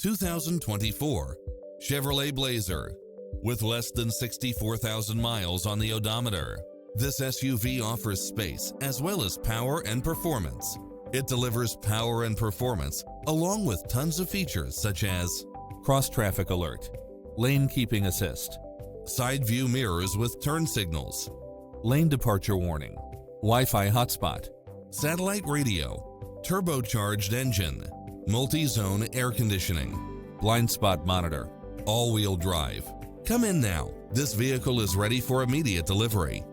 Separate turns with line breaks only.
2024 Chevrolet Blazer. With less than 64,000 miles on the odometer, this SUV offers space as well as power and performance. It delivers power and performance along with tons of features such as cross-traffic alert, lane keeping assist, side view mirrors with turn signals, lane departure warning, Wi-Fi hotspot, satellite radio, turbocharged engine, multi-zone air conditioning, blind spot monitor, all-wheel drive. Come in now. This vehicle is ready for immediate delivery.